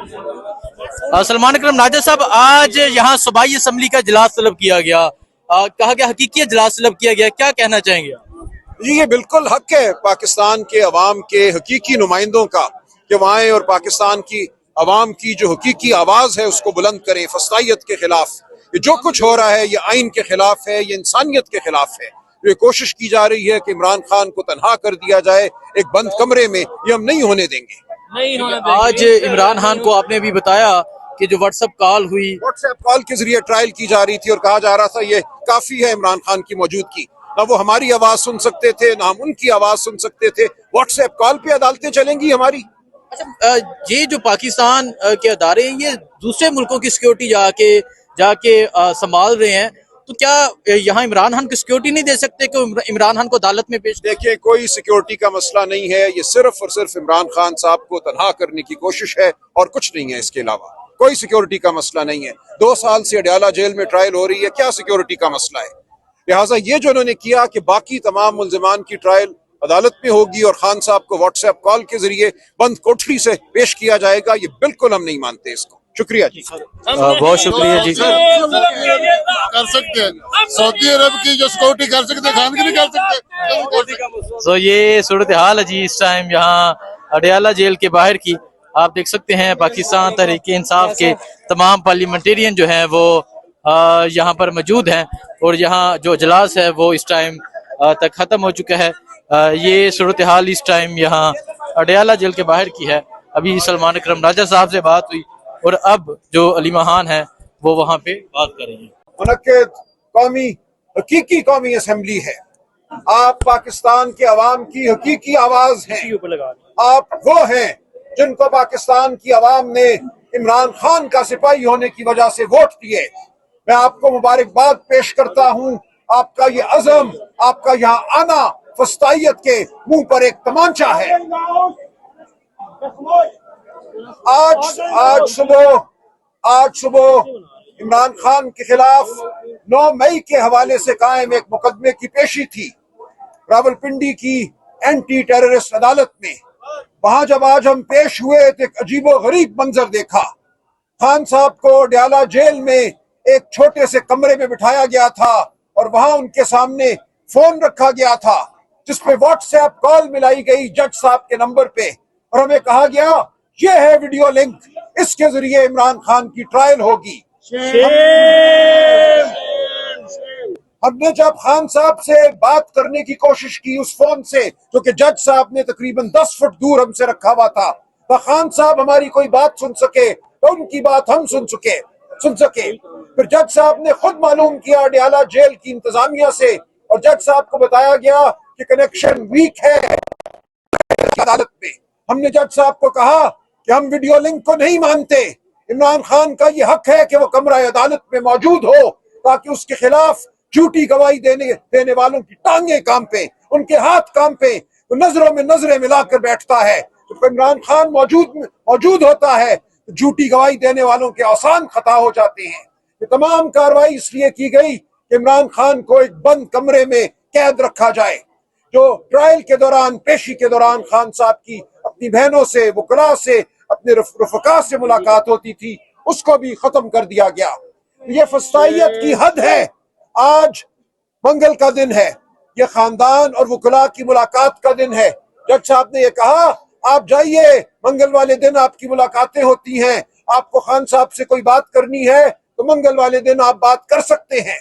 सलमान अकरम नाजा साहब, आज यहाँ सूबाई असम्बली का इजलास तलब किया गया, कहा गया हकीकी इजलास तलब किया गया, क्या कहना चाहेंगे? जी, ये बिल्कुल हक है पाकिस्तान के अवाम के हकीकी नुमाइंदों का कि वहाँ आए और पाकिस्तान की अवाम की जो हकीकी आवाज़ है उसको बुलंद करें फस्तायत के खिलाफ। ये जो कुछ हो रहा है ये आइन के खिलाफ है, ये इंसानियत के खिलाफ है। ये कोशिश की जा रही है कि इमरान खान को तनहा कर दिया जाए एक बंद कमरे में, ये हम नहीं होने देंगे। आज इमरान खान को आपने भी बताया कि जो व्हाट्सएप कॉल हुई, व्हाट्सएप कॉल के जरिए ट्रायल की जा रही थी और कहा जा रहा था ये काफी है इमरान खान की मौजूदगी। ना वो हमारी आवाज सुन सकते थे ना हम उनकी आवाज सुन सकते थे। व्हाट्सएप कॉल पे अदालतें चलेंगी हमारी? अच्छा, ये जो पाकिस्तान के अदारे हैं ये दूसरे मुल्कों की सिक्योरिटी जाके जाके संभाल रहे हैं, तो क्या यहाँ इमरान खान की सिक्योरिटी नहीं दे सकते कि इमरान खान को अदालत में पेश? देखिए, कोई सिक्योरिटी का मसला नहीं है, ये सिर्फ और सिर्फ इमरान खान साहब को तनहा करने की कोशिश है और कुछ नहीं है। इसके अलावा कोई सिक्योरिटी का मसला नहीं है। 2 साल से अडयाला जेल में ट्रायल हो रही है, क्या सिक्योरिटी का मसला है? लिहाजा ये जो उन्होंने किया कि बाकी तमाम मुल्जिमान की ट्रायल अदालत में होगी और खान साहब को व्हाट्सएप कॉल के जरिए बंद कोठरी से पेश किया जाएगा, ये बिल्कुल हम नहीं मानते इसको। शुक्रिया जी। बहुत शुक्रिया जी। कर सकते हैं, सऊदी अरब की जो सिक्योरिटी कर सकते, खान की नहीं कर सकते। तो ये सूरत हाल है जी इस टाइम यहाँ अडयाला जेल के बाहर की। आप देख सकते हैं पाकिस्तान तहरीक इंसाफ के तमाम पार्लियामेंटेरियन जो हैं वो यहाँ पर मौजूद हैं और यहाँ जो इजलास है वो इस टाइम तक ख़त्म हो चुका है। ये सूरत हाल इस टाइम यहाँ अडयाला जेल के बाहर की है। अभी सलमान अकरम नाजा साहब से बात हुई और अब जो अलीमा खान है वो वहाँ पे बात कर रही है। मुनक्किद कौमी हकीकी कौमी असम्बली है। आप पाकिस्तान के अवाम की हकीकी आवाज हैं। आप वो हैं जिनको पाकिस्तान की आवाम ने इमरान खान का सिपाही होने की वजह से वोट दिए। मैं आपको मुबारकबाद पेश करता हूँ। आपका ये अज़म, आपका यहाँ आना फस्तायत के मुंह पर एक तमांचा है। आज सुबह इमरान खान के खिलाफ 9 मई के हवाले से कायम एक मुकदमे की पेशी थी रावलपिंडी की एंटी टेररिस्ट अदालत में। वहां जब आज हम पेश हुए तो एक अजीबो गरीब मंजर देखा। खान साहब को अडयाला जेल में एक छोटे से कमरे में बिठाया गया था और वहां उनके सामने फोन रखा गया था जिसपे व्हाट्सएप कॉल मिलाई गई जज साहब के नंबर पे और हमें कहा गया ये है वीडियो लिंक, इसके जरिए इमरान खान की ट्रायल होगी। हमने जब खान साहब से बात करने की कोशिश की उस फोन से जो कि जज साहब ने तकरीबन 10 फुट दूर हमसे रखा हुआ था, तो खान साहब हमारी कोई बात सुन सके तो उनकी बात हम सुन सके। फिर जज साहब ने खुद मालूम किया अडयाला जेल की इंतजामिया से और जज साहब को बताया गया कि कनेक्शन वीक है अदालत में। हमने जज साहब को कहा कि हम वीडियो लिंक को नहीं मानते। इमरान खान का ये हक है कि वो कमरा अदालत में मौजूद हो ताकि उसके खिलाफ झूठी गवाही देने वालों की टांगे कांपे, उनके हाथ कांपे। तो नजरों में नजरें मिलाकर बैठता है। तो इमरान खान मौजूद होता है तो झूठी गवाही देने वालों के आसान खता हो जाते हैं। ये तमाम कार्रवाई इसलिए की गई कि इमरान खान को एक बंद कमरे में कैद रखा जाए। जो ट्रायल के दौरान, पेशी के दौरान खान साहब की अपनी बहनों से, वकला से, अपने रफका से मुलाकात होती थी, उसको भी खत्म कर दिया गया। ये फस्तायत की हद है। आज मंगल का दिन है, ये खानदान और वकला की मुलाकात का दिन है। जज साहब ने ये कहा आप जाइए, मंगल वाले दिन आपकी मुलाकातें होती हैं, आपको खान साहब से कोई बात करनी है तो मंगल वाले दिन आप बात कर सकते हैं।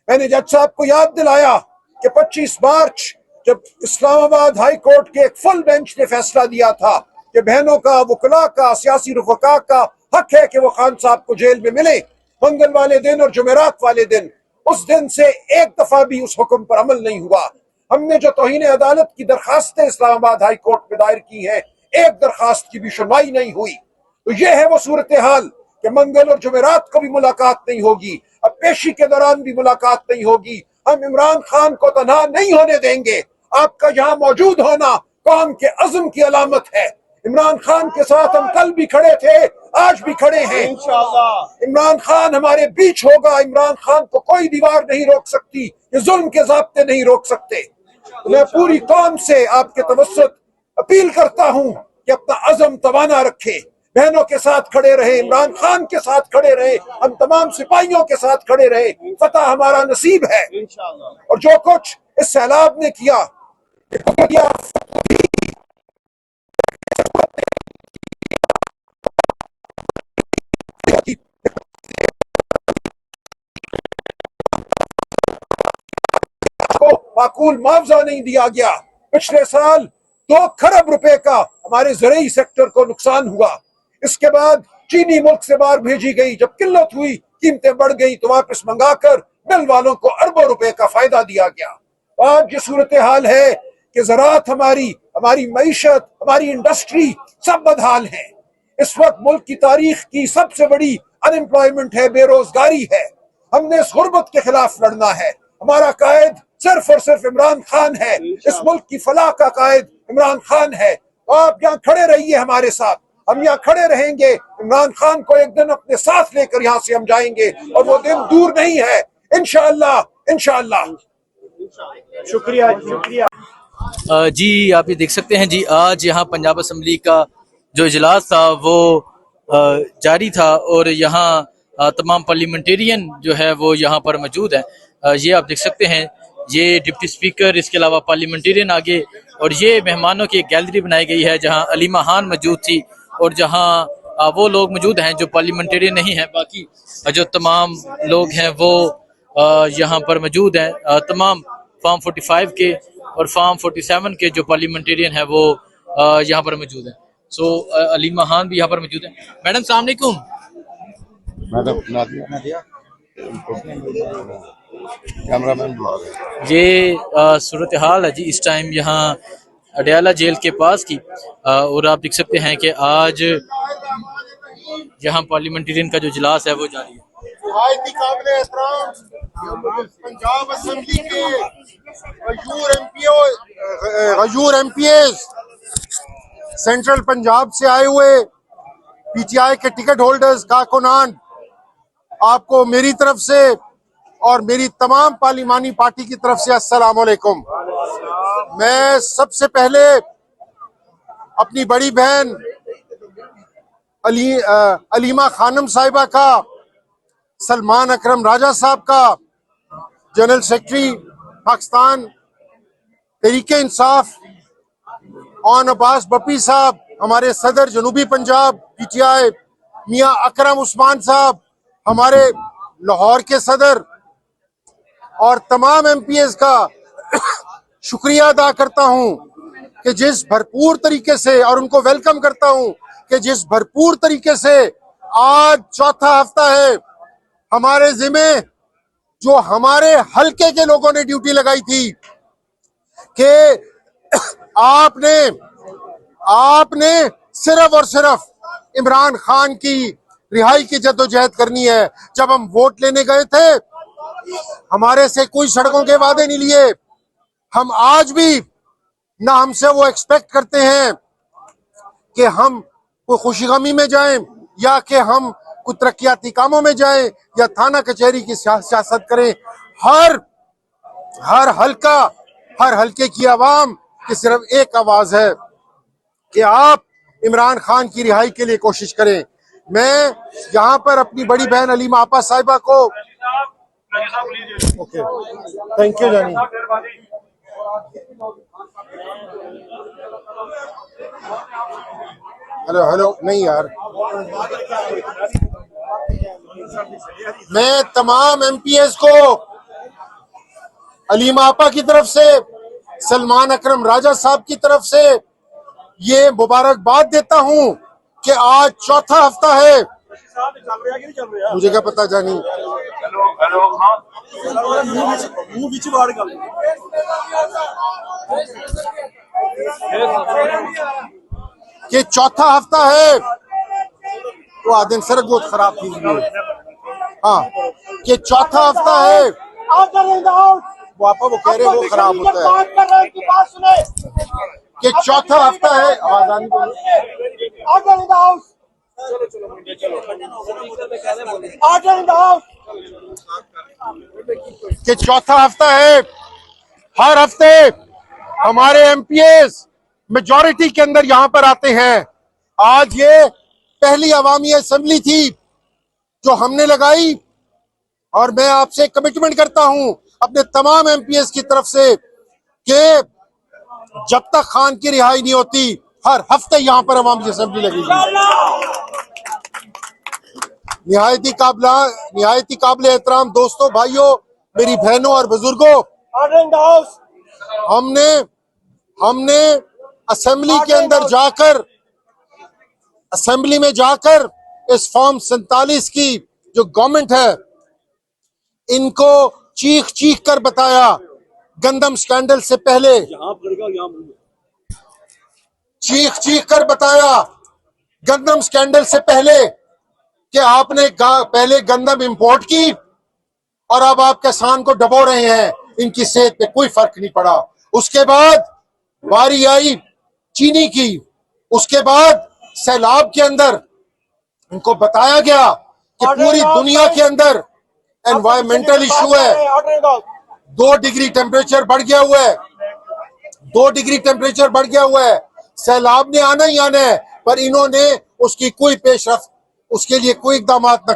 मैंने जज साहब को याद दिलाया कि 25 मार्च जब इस्लामाबाद हाई कोर्ट के एक फुल बेंच ने फैसला दिया था कि बहनों का, वकला का, सियासी रफका का हक है कि वो खान साहब को जेल में मिले मंगल वाले दिन और जुमेरात वाले दिन, उस दिन से एक दफा भी उस हुक्म पर अमल नहीं हुआ। हमने जो तौहीन अदालत की दरखास्तें इस्लामाबाद हाई कोर्ट में दायर की हैं, एक दरखास्त की भी सुनवाई नहीं हुई। तो ये है वो सूरत हाल कि मंगल और जुमेरात को भी मुलाकात नहीं होगी, अब पेशी के दौरान भी मुलाकात नहीं होगी। हम इमरान खान को तनहा नहीं होने देंगे। आपका यहाँ मौजूद होना कौम के अज़्म की अलामत है। इमरान खान के साथ हम कल भी खड़े थे, आज भी खड़े हैं। इमरान खान हमारे बीच होगा। इमरान खान को कोई दीवार नहीं रोक सकती, ये जुल्म के ज़ाब्ते नहीं रोक सकते। तो मैं पूरी कौम से आपके तवस्सुत अपील करता हूँ कि अपना अज़्म तवाना रखे, बहनों के साथ खड़े रहे, इमरान खान के साथ खड़े रहे, हम तमाम सिपाहियों के साथ खड़े रहे। फतह हमारा नसीब है। और जो कुछ इस सैलाब ने किया, को माकूल मुआवजा नहीं दिया गया। पिछले साल 2 खरब रुपए का हमारे ज़रूरी सेक्टर को नुकसान हुआ। इसके बाद चीनी मुल्क से बाहर भेजी गई, जब किल्लत हुई, कीमतें बढ़ गई, तो वापस मंगाकर मिल वालों को अरबों रुपए का फायदा दिया गया। आज ये सूरत हाल है कि ज़राअत हमारी, हमारी मईशत, हमारी इंडस्ट्री सब बदहाल है। इस वक्त मुल्क की तारीख की सबसे बड़ी अनएम्प्लॉयमेंट है, बेरोजगारी है। हमने इस गुर्बत के खिलाफ लड़ना है। हमारा कायद सिर्फ और सिर्फ इमरान खान है। इस मुल्क की फलाह का कायद इमरान खान है। तो आप यहाँ खड़े रहिए हमारे साथ, हम यहाँ खड़े रहेंगे। इमरान खान को एक दिन अपने साथ लेकर यहाँ से हम जाएंगे और वो दिन दूर नहीं है, इंशाअल्लाह इंशाअल्लाह। शुक्रिया शुक्रिया। जी आप ये देख सकते हैं जी, आज यहाँ पंजाब असम्बली का जो इजलास था वो जारी था और यहाँ तमाम पार्लियामेंटेरियन जो है वो यहाँ पर मौजूद है। ये आप देख सकते हैं, ये डिप्टी स्पीकर, इसके अलावा पार्लियामेंटेरियन आगे, और ये मेहमानों की एक गैलरी बनाई गई है जहाँ अलीमा खान मौजूद थी और जहाँ वो लोग मौजूद हैं जो पार्लियामेंटेरियन नहीं हैं। बाकी जो तमाम लोग हैं वो यहाँ पर मौजूद हैं। तमाम फार्म 45 के और फार्म 47 के जो पार्लियामेंटेरियन है वो यहाँ पर मौजूद हैं। सो अलीमा खान भी यहाँ पर मौजूद है। मैडम सलाम अलैकुम। मैडम नादिया कैमरामैन बुला रहे हैं। ये सूरत हाल है जी इस टाइम यहाँ अडयाला जेल के पास की, और आप देख सकते हैं कि आज यहाँ पार्लियामेंटेरियन का जो इजलास है वो जारी है। पंजाब असेंबली के गजूर एमपीएस, सेंट्रल पंजाब से आए हुए पीटीआई के टिकट होल्डर्स, कारकुनान, आपको मेरी तरफ से और मेरी तमाम पार्लिमानी पार्टी की तरफ से अस्सलाम वालेकुम। मैं सबसे पहले अपनी बड़ी बहन अलीमा खानम साहिबा का, सलमान अकरम राजा साहब का, general secretary Pakistan Tehreek Insaf on Abbas Bappi साहब, हमारे सदर जनूबी पंजाब पीटीआई मियां अकरम उस्मान साहब, हमारे लाहौर के सदर, और तमाम एमपीएस का शुक्रिया अदा करता हूं कि जिस भरपूर तरीके से, और उनको वेलकम करता हूं कि जिस भरपूर तरीके से आज चौथा हफ्ता है हमारे जिम्मे जो हमारे हल्के के लोगों ने ड्यूटी लगाई थी कि आपने सिर्फ और सिर्फ इमरान खान की रिहाई की जद्दोजहद करनी है। जब हम वोट लेने गए थे हमारे से कोई सड़कों के वादे नहीं लिए। हम आज भी ना हमसे वो एक्सपेक्ट करते हैं कि हम कोई खुशी गमी में जाएं या कि हम कोई तरक्याती कामों में जाएं या थाना कचहरी की सियासत करें। हर हल्के की आवाम की सिर्फ एक आवाज है कि आप इमरान खान की रिहाई के लिए कोशिश करें। मैं यहाँ पर अपनी बड़ी बहन अलीमा आपा साहिबा को, ओके थैंक यू जानी, हेलो नहीं यार, मैं तमाम एमपीएस को अलीमा आपा की तरफ से, सलमान अकरम राजा साहब की तरफ से ये मुबारकबाद देता हूं कि आज चौथा हफ्ता है। मुझे क्या पता जानी, कि चौथा हफ्ता है। वो आदिन सड़क बहुत खराब थी, हाँ, कि चौथा हफ्ता है। वो आपा वो कह रहे वो खराब होता है कि चौथा हफ्ता है। आवाज आनी कि चौथा हफ्ता है। हर हफ्ते हमारे एमपीएस मेजॉरिटी के अंदर यहाँ पर आते हैं। आज ये पहली अवामी असेंबली थी जो हमने लगाई, और मैं आपसे कमिटमेंट करता हूं अपने तमाम एमपीएस की तरफ से कि जब तक खान की रिहाई नहीं होती हर हफ्ते यहां पर अवामी असेंबली लगेगी। निहायती काबिल एहतराम दोस्तों, भाइयों, मेरी बहनों और बुजुर्गों, हमने असेंबली के अंदर जाकर, असेंबली में जाकर इस फॉर्म 47 की जो गवर्नमेंट है इनको चीख चीख कर बताया गंदम स्कैंडल से पहले, चीख चीख कर बताया गंदम स्कैंडल से पहले कि आपने पहले गंदम इंपोर्ट की और अब आप किसान को डबो रहे हैं, इनकी सेहत पे कोई फर्क नहीं पड़ा। उसके बाद बारी आई चीनी की, उसके बाद सैलाब के अंदर इनको बताया गया कि पूरी दुनिया के अंदर एनवायरमेंटल इशू है, 2 डिग्री टेम्परेचर बढ़ गया हुआ है, 2 डिग्री टेम्परेचर बढ़ गया हुआ है, सैलाब ने आना ही आना है, पर इन्होंने उसकी कोई पेशरफ, उसके लिए कोई इकदाम न किए।